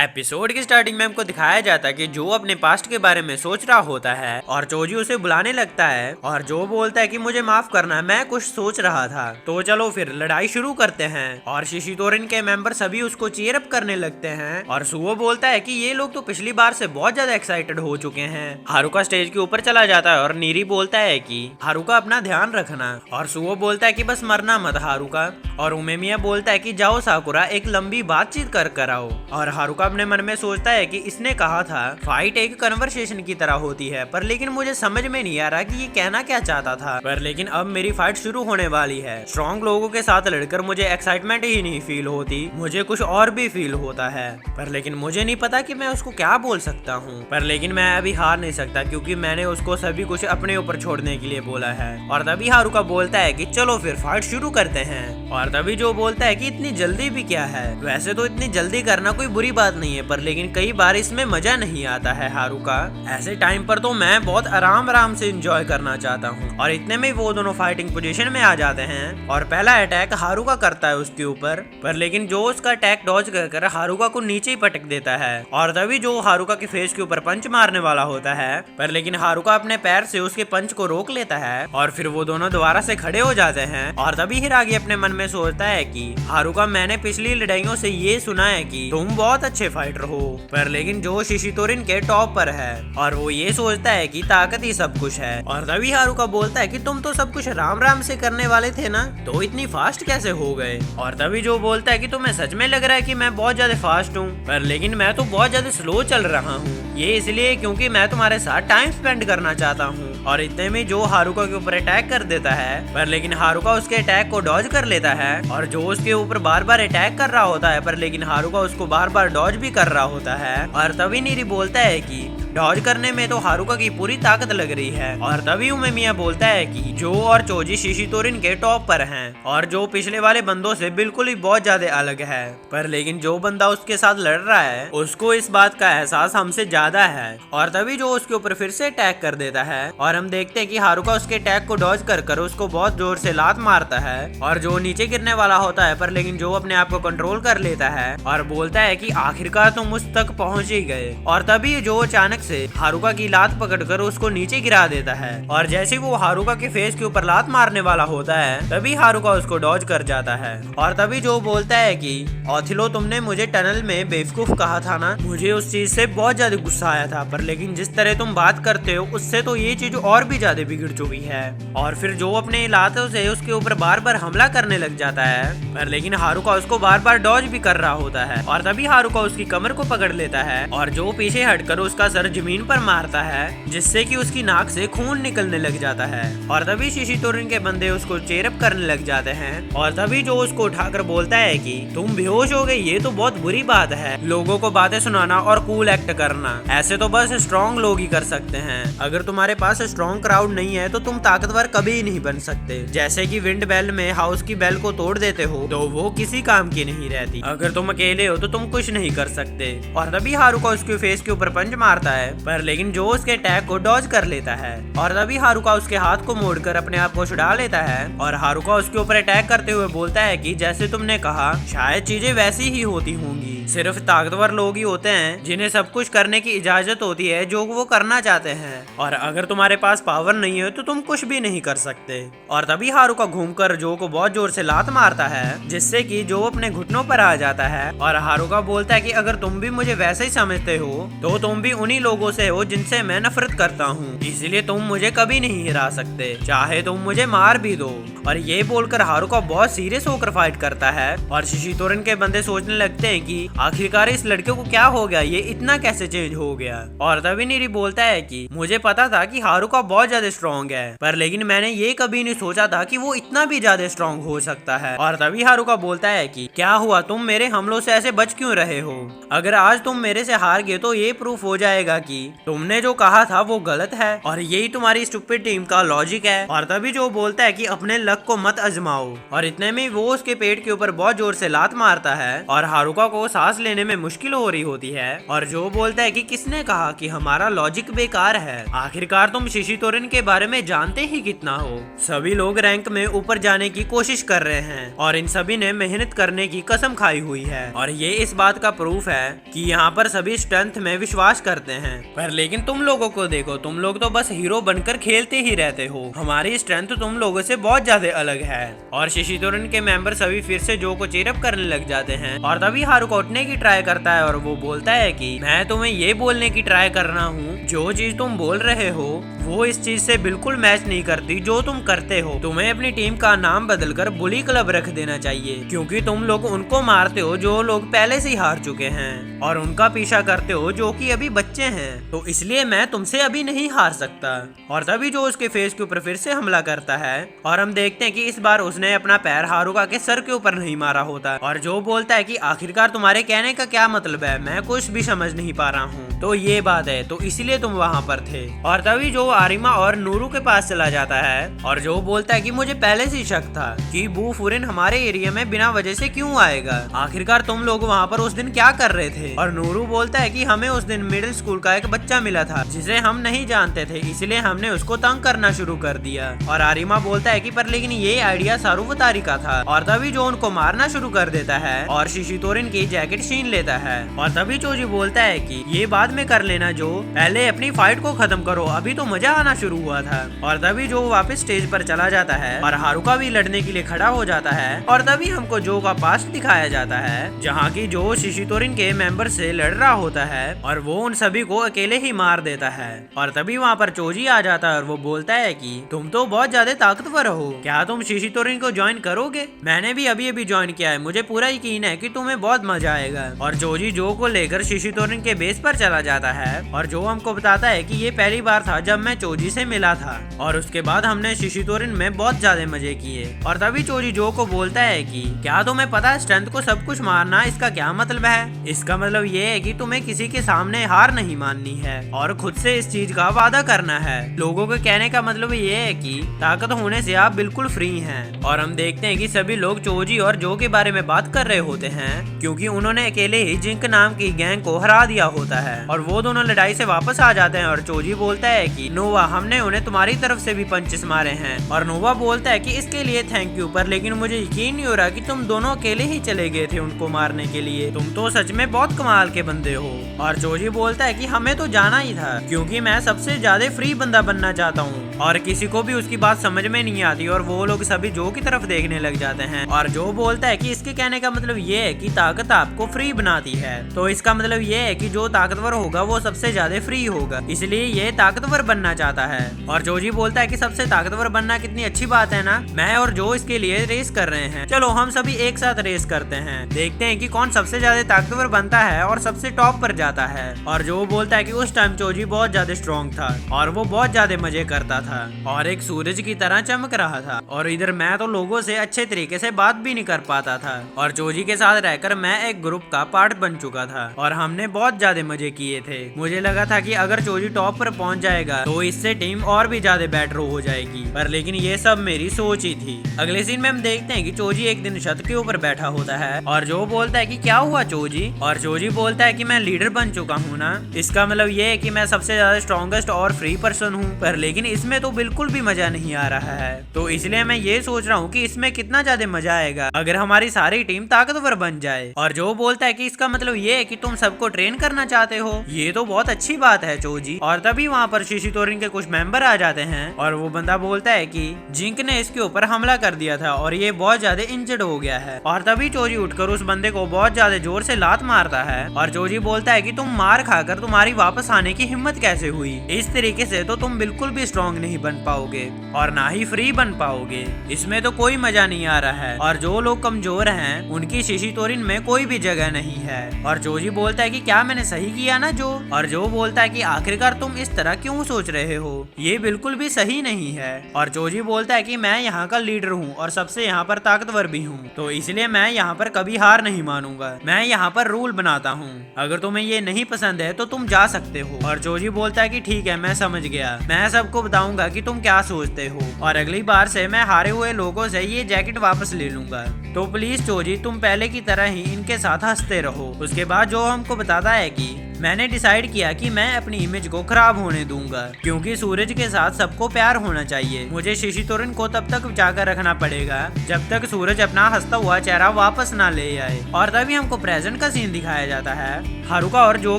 Episode की starting में हमको दिखाया जाता है कि जो अपने पास्ट के बारे में सोच रहा होता है और चोजी उसे बुलाने लगता है और जो बोलता है कि मुझे माफ करना, मैं कुछ सोच रहा था। तो चलो फिर लड़ाई शुरू करते हैं और शिशितोरिन के मेंबर सभी उसको चीयर अप करने लगते हैं और सुओ बोलता है कि ये लोग तो पिछली बार से बहुत ज्यादा एक्साइटेड हो चुके हैं। हारुका स्टेज के ऊपर चला जाता है और नीरी बोलता है कि हारुका अपना ध्यान रखना और सुओ बोलता है कि बस मरना मत हारुका और उमेमिया बोलता है कि जाओ साकुरा एक लंबी बातचीत कर आओ। और हारुका अपने मन में सोचता है कि इसने कहा था फाइट एक कन्वर्सेशन की तरह होती है, पर लेकिन मुझे समझ में नहीं आ रहा कि ये कहना क्या चाहता था। पर लेकिन अब मेरी फाइट शुरू होने वाली है। स्ट्रॉन्ग लोगों के साथ लड़कर मुझे एक्साइटमेंट ही नहीं फील होती, मुझे कुछ और भी फील होता है। पर लेकिन मुझे नहीं पता कि मैं उसको क्या बोल सकता हूँ। पर लेकिन मैं अभी हार नहीं सकता क्योंकि मैंने उसको सभी कुछ अपने ऊपर छोड़ने के लिए बोला है। और तभी हारुका बोलता है कि चलो फिर फाइट शुरू करते हैं। और तभी जो बोलता है कि इतनी जल्दी भी क्या है, वैसे तो इतनी जल्दी करना कोई बुरी बात नहीं है, पर लेकिन कई बार इसमें मजा नहीं आता है हारुका। ऐसे टाइम पर तो मैं बहुत आराम से एंजॉय करना चाहता हूँ। और इतने में वो दोनों फाइटिंग पोजीशन में आ जाते हैं और पहला अटैक हारुका करता है उसके ऊपर, पर लेकिन जो उसका अटैक डॉज कर हारुका को नीचे ही पटक देता है। और तभी जो हारुका के फेस के ऊपर पंच मारने वाला होता है, पर लेकिन हारुका अपने पैर से उसके पंच को रोक लेता है और फिर वो दोनों दोबारा से खड़े हो जाते हैं। और तभी हिरागी अपने मन में सोचता है कि हारुका, मैंने पिछली लड़ाइयों से ये सुना है कि तुम बहुत अच्छे फाइटर हो, पर लेकिन जो शिशितोरिन के टॉप पर है और वो ये सोचता है कि ताकत ही सब कुछ है। और तभी हारुका बोलता है कि तुम तो सब कुछ राम से करने वाले थे ना, तो इतनी फास्ट कैसे हो गए। और तभी जो बोलता है कि तुम्हें सच में लग रहा है कि मैं बहुत ज्यादा फास्ट हूँ, पर लेकिन मैं तो बहुत ज्यादा स्लो चल रहा हूँ, ये इसलिए क्योंकि मैं तुम्हारे साथ टाइम स्पेंड करना चाहता हूँ। और इतने में जो हारुका के ऊपर अटैक कर देता है, पर लेकिन हारुका उसके अटैक को डॉज कर लेता है और जो उसके ऊपर बार बार अटैक कर रहा होता है, पर लेकिन हारुका उसको बार बार डॉज भी कर रहा होता है। और तभी नीरी बोलता है कि डॉज करने में तो हारुका की पूरी ताकत लग रही है। और तभी उमेमिया बोलता है कि जो और चोजी शिशितोरिन के टॉप पर हैं और जो पिछले वाले बंदों से बिल्कुल ही बहुत ज्यादा अलग है, पर लेकिन जो बंदा उसके साथ लड़ रहा है उसको इस बात का एहसास हमसे ज्यादा है। और तभी जो उसके ऊपर फिर से अटैक कर देता है और हम देखते हैं कि हारुका उसके अटैक को डॉज कर उसको बहुत जोर से लात मारता है और जो नीचे गिरने वाला होता है, पर लेकिन जो अपने आप को कंट्रोल कर लेता है और बोलता है कि आखिरकार तुम मुझ तक पहुंच ही गए। और तभी जो अचानक से हारुका की लात पकड़कर उसको नीचे गिरा देता है और जैसे वो हारुका के फेस के ऊपर लात मारने वाला होता है, तभी हारुका उसको डॉज कर जाता है। और तभी जो बोलता है कि ओथिलो, तुमने मुझे टनल में बेवकूफ कहा था ना, मुझे उस चीज से बहुत ज्यादा गुस्सा आया था, पर लेकिन जिस तरह तुम बात करते हो उससे तो ये चीज और भी ज्यादा बिगड़ चुकी है। और फिर जो अपने लातों से उसके ऊपर बार बार हमला करने लग जाता है, पर लेकिन हारुका उसको बार बार डॉज भी कर रहा होता है। और तभी हारुका उसकी कमर को पकड़ लेता है और जो पीछे हटकर उसका सर जमीन पर मारता है, जिससे कि उसकी नाक से खून निकलने लग जाता है। और तभी शिशितोरिन के बंदे उसको चेयरअप करने लग जाते हैं और तभी जो उसको उठाकर बोलता है कि तुम बेहोश हो गए, ये तो बहुत बुरी बात है, लोगों को बातें सुनाना और कूल एक्ट करना ऐसे तो बस स्ट्रॉन्ग लोग ही कर सकते हैं। अगर तुम्हारे पास स्ट्रॉन्ग क्राउड नहीं है तो तुम ताकतवर कभी नहीं बन सकते। जैसे कि विंड बेल में हाउस की बेल को तोड़ देते हो तो वो किसी काम की नहीं रहती। अगर तुम अकेले हो तो तुम कुछ नहीं कर सकते। और तभी हारुका उसके फेस के ऊपर पंच मारता है, पर लेकिन जो उसके अटैक को डॉज कर लेता है। और तभी हारुका उसके हाथ को मोड़कर अपने आप को छुड़ा लेता है और हारुका उसके ऊपर अटैक करते हुए बोलता है कि जैसे तुमने कहा, शायद चीजें वैसी ही होती होंगी, सिर्फ ताकतवर लोग ही होते हैं जिन्हें सब कुछ करने की इजाजत होती है जो वो करना चाहते हैं, और अगर तुम्हारे पास पावर नहीं है तो तुम कुछ भी नहीं कर सकते। और तभी हारुका घूमकर जो को बहुत जोर से लात मारता है, जिससे कि जो अपने घुटनों पर आ जाता है। और हारुका बोलता है कि अगर तुम भी मुझे वैसे ही समझते हो तो तुम भी उन्हीं लोगों से हो जिनसे मैं नफरत करता हूँ, इसलिए तुम मुझे कभी नहीं हिरा सकते, चाहे तुम मुझे मार भी दो। और ये बोलकर हारुका बहुत सीरियस होकर फाइट करता है और शिशितोरिन के बंदे सोचने लगते हैं कि आखिरकार इस लड़के को क्या हो गया, ये इतना कैसे चेंज हो गया। और तभी नीरी बोलता है कि मुझे पता था कि हारुका बहुत ज्यादा स्ट्रॉन्ग है, पर लेकिन मैंने ये कभी नहीं सोचा था कि वो इतना भी ज्यादा स्ट्रॉन्ग हो सकता है। और तभी हारुका बोलता है कि क्या हुआ, तुम मेरे हमलों से ऐसे बच क्यों रहे हो? अगर आज तुम मेरे से हार गए तो ये प्रूफ हो जाएगा कि तुमने जो कहा था वो गलत है और यही तुम्हारी स्टूपिड टीम का लॉजिक है। और तभी जो बोलता है कि अपने लक को मत आजमाओ। और इतने में वो उसके पेट के ऊपर बहुत जोर से लात मारता है और हारुका को सांस सांस लेने में मुश्किल हो रही होती है और जो बोलता है कि किसने कहा कि हमारा लॉजिक बेकार है, आखिरकार तुम शिशितोरन के बारे में जानते ही कितना हो। सभी लोग रैंक में ऊपर जाने की कोशिश कर रहे हैं और इन सभी ने मेहनत करने की कसम खाई हुई है और ये इस बात का प्रूफ है कि यहाँ पर सभी स्ट्रेंथ में विश्वास करते हैं। पर लेकिन तुम लोगों को देखो, तुम लोग तो बस हीरो बनकर खेलते ही रहते हो। हमारी स्ट्रेंथ तुम लोगों से बहुत ज्यादा अलग है। और शिशितोरन के मेंबर सभी फिर से जो को चीरअप करने लग जाते हैं और तभी हारुका उठने की ट्राई करता है और वो बोलता है कि मैं तुम्हें ये बोलने की ट्राई कर रहा हूँ, जो चीज तुम बोल रहे हो वो इस चीज से बिल्कुल मैच नहीं करती जो तुम करते हो। तुम्हें अपनी टीम का नाम बदलकर बुली क्लब रख देना चाहिए, क्योंकि तुम लोग उनको मारते हो जो लोग पहले से ही हार चुके हैं और उनका पीछा करते हो जो कि अभी बच्चे हैं, तो इसलिए मैं तुमसे अभी नहीं हार सकता। और तभी जो उसके फेस के ऊपर फिर से हमला करता है और हम देखते हैं कि इस बार उसने अपना पैर हारुका के सर के ऊपर नहीं मारा होता और जो बोलता है कि आखिरकार तुम्हारे कहने का क्या मतलब है, मैं कुछ भी समझ नहीं पा रहा हूँ। तो ये बात है, तो इसलिए तुम वहाँ पर थे। और तभी जो आरिमा और नूरू के पास चला जाता है और जो बोलता है कि मुझे पहले से शक था कि बू फुरिन हमारे एरिया में बिना वजह से क्यों आएगा, आखिरकार तुम लोग वहाँ पर उस दिन क्या कर रहे थे। और नूरू बोलता है कि हमें उस दिन मिडिल स्कूल का एक बच्चा मिला था जिसे हम नहीं जानते थे, इसलिए हमने उसको तंग करना शुरू कर दिया। और आरिमा बोलता है कि पर लेकिन ये आइडिया सारुवतारी का था। और तभी जो उनको मारना शुरू कर देता है और शिशितोरन की जैकेट छीन लेता है। और तभी चोजी बोलता है कि ये बाद में कर लेना, जो पहले अपनी फाइट को खत्म करो, अभी तो मजा आना शुरू हुआ था। और तभी जो वापस स्टेज पर चला जाता है और हारुका भी लड़ने के लिए खड़ा हो जाता है। और तभी हमको जो का पास्ट दिखाया जाता है जहाँ की जो शिशितोरन के मेंबर से लड़ रहा होता है और वो उन सभी को अकेले ही मार देता है। और तभी वहाँ पर चोजी आ जाता है और वो बोलता है कि तुम तो बहुत ज्यादा ताकतवर हो, क्या तुम शिशितोरन को ज्वाइन करोगे? मैंने भी अभी ज्वाइन किया है, मुझे पूरा यकीन है कि तुम्हें बहुत मजा आएगा। और चोजी जो को लेकर शिशितोरन के बेस पर चला जाता है और जो हमको बताता है कि ये पहली बार था जब मैं चोजी से मिला था और उसके बाद हमने शिशितोरन में बहुत ज्यादा मजे किए। और तभी चोजी जो को बोलता है कि क्या तुम्हें पता है स्ट्रेंथ को सब कुछ मारना इसका क्या मतलब है? इसका मतलब ये है कि तुम्हें किसी के सामने हार नहीं माननी है और खुद से इस चीज का वादा करना है। लोगों के कहने का मतलब ये है कि ताकत होने से आप बिल्कुल फ्री हैं। और हम देखते हैं कि सभी लोग चोजी और जो के बारे में बात कर रहे होते हैं, क्योंकि उन्होंने अकेले ही जिंक नाम की गैंग को हरा दिया होता है। और वो दोनों लड़ाई से वापस आ जाते हैं और चोजी बोलता है कि नोवा, हमने उन्हें तुम्हारी तरफ से भी पंचेस मारे हैं। और नोवा बोलता है कि इसके लिए थैंक यू, पर लेकिन मुझे यकीन नहीं हो रहा कि तुम दोनों अकेले ही चले गए थे उनको मारने के लिए, तुम तो सच में बहुत कमाल के बंदे हो। और चोजी बोलता है कि हमें तो जाना ही था, क्योंकि मैं सबसे ज्यादा फ्री बंदा बनना चाहता हूँ। और किसी को भी उसकी बात समझ में नहीं आती और वो लोग सभी जो की तरफ देखने लग जाते हैं। और जो बोलता है कि इसके कहने का मतलब ये है कि ताकत आपको फ्री बनाती है, तो इसका मतलब ये है कि जो ताकतवर होगा वो सबसे ज्यादा फ्री होगा, इसलिए ये ताकतवर बनना चाहता है। और जोजी बोलता है कि सबसे ताकतवर बनना कितनी अच्छी बात है ना, मैं और जो इसके लिए रेस कर रहे हैं, चलो हम सभी एक साथ रेस करते हैं, देखते हैं कि कौन सबसे ज्यादा ताकतवर बनता है और सबसे टॉप पर जाता है। और जो बोलता है कि उस टाइम चोजी बहुत ज्यादा स्ट्रॉन्ग था और वो बहुत ज्यादा मजे करता था और एक सूरज की तरह चमक रहा था, और इधर मैं तो लोगों से अच्छे तरीके से बात भी नहीं कर पाता था। और चोजी के साथ रहकर मैं एक ग्रुप का पार्ट बन चुका था और हमने बहुत ज्यादा मजे किए थे। मुझे लगा था कि अगर चोजी टॉप पर पहुंच जाएगा तो इससे टीम और भी ज्यादा बेटर हो जाएगी, पर लेकिन ये सब मेरी सोच ही थी। अगले सीन में हम देखते हैं कि चोजी एक दिन छत के ऊपर बैठा होता है और जो बोलता है कि क्या हुआ चोजी? और चोजी बोलता है कि मैं लीडर बन चुका हूँ ना, इसका मतलब ये है कि मैं सबसे ज्यादा स्ट्रॉन्गेस्ट और फ्री पर्सन हूँ, पर लेकिन इसमें तो बिल्कुल भी मजा नहीं आ रहा है। तो इसलिए मैं ये सोच रहा हूँ कि इसमें कितना ज्यादा मजा आएगा अगर हमारी सारी टीम ताकतवर बन जाए। और जो बोलता है कि इसका मतलब ये है कि तुम सबको ट्रेन करना चाहते हो, ये तो बहुत अच्छी बात है चोजी। और तभी वहाँ पर शिशितोरन के कुछ मेंबर आ जाते हैं और वो बंदा बोलता है कि जिंक ने इसके ऊपर हमला कर दिया था और ये बहुत ज्यादा इंजर्ड हो गया है। और तभी चोजी उठकर उस बंदे को बहुत ज्यादा जोर से लात मारता है और चोजी बोलता है कि तुम मार खाकर तुम्हारी वापस आने की हिम्मत कैसे हुई? इस तरीके से तो तुम बिल्कुल भी स्ट्रॉन्ग नहीं बन पाओगे और ना ही फ्री बन पाओगे, इसमें तो कोई मजा नहीं आ रहा है। और जो लोग कमजोर हैं उनकी शिशितोरन में कोई भी जगह नहीं है। और जोजी बोलता है कि क्या मैंने सही किया ना जो? और जो बोलता है कि आखिरकार तुम इस तरह क्यों सोच रहे हो, ये बिल्कुल भी सही नहीं है। और जोजी बोलता है कि मैं यहाँ का लीडर हूँ और सबसे यहाँ पर ताकतवर भी हूँ, तो इसलिए मैं यहाँ पर कभी हार नहीं मानूंगा। मैं यहाँ पर रूल बनाता हूँ, अगर तुम्हें ये नहीं पसंद है तो तुम जा सकते हो। और जोजी बोलता है कि ठीक है, मैं समझ गया, मैं सबको बताऊंगा कि तुम क्या सोचते हो और अगली बार से मैं हारे हुए लोगों से ये जैकेट वापस ले लूंगा। तो प्लीज चोजी तुम पहले की तरह ही इनके साथ साथ हंसते रहो। उसके बाद जो हमको बताता है कि मैंने डिसाइड किया कि मैं अपनी इमेज को खराब होने दूंगा, क्योंकि सूरज के साथ सबको प्यार होना चाहिए। मुझे शिशितोरन को तब तक जाकर रखना पड़ेगा जब तक सूरज अपना हंसता हुआ चेहरा वापस ना ले आए। और तभी हमको प्रेजेंट का सीन दिखाया जाता है। हारुका और जो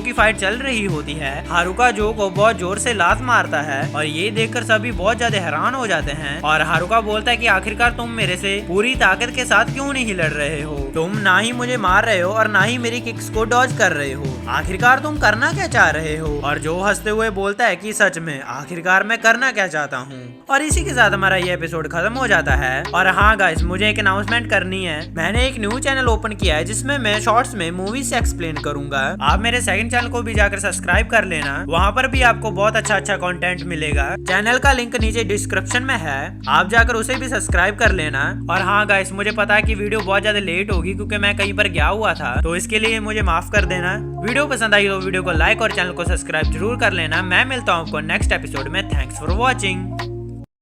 की फाइट चल रही होती है। हारुका जो को बहुत जोर से लात मारता है और ये देखकर सभी बहुत ज्यादा हैरान हो जाते हैं। और हारुका बोलता है कि आखिरकार तुम मेरे से पूरी ताकत के साथ क्यों नहीं लड़ रहे हो? तुम ना ही मुझे मार रहे हो और ना ही मेरी किक्स को डॉज कर रहे हो। आखिरकार तुम करना क्या चाह रहे हो? और जो हंसते हुए बोलता है कि सच में आखिरकार मैं करना क्या चाहता हूँ। और इसी के साथ हमारा ये एपिसोड खत्म हो जाता है। और हाँ गाइस, मुझे एक अनाउंसमेंट करनी है। मैंने एक न्यू चैनल ओपन किया है जिसमें मैं शॉर्ट्स में मूवीज से एक्सप्लेन करूंगा। आप मेरे सेकंड चैनल को भी जाकर सब्सक्राइब कर लेना, वहाँ पर भी आपको बहुत अच्छा कंटेंट मिलेगा। चैनल का लिंक नीचे डिस्क्रिप्शन में है, आप जाकर उसे भी सब्सक्राइब कर लेना। और हाँ गाइस, मुझे पता है कि वीडियो बहुत ज्यादा लेट होगी क्योंकि मैं कहीं पर गया हुआ था, तो इसके लिए मुझे माफ कर देना। वीडियो पसंद आई तो वीडियो को लाइक और चैनल को सब्सक्राइब जरूर कर लेना। मैं मिलता हूँ आपको नेक्स्ट एपिसोड में। Thanks for watching.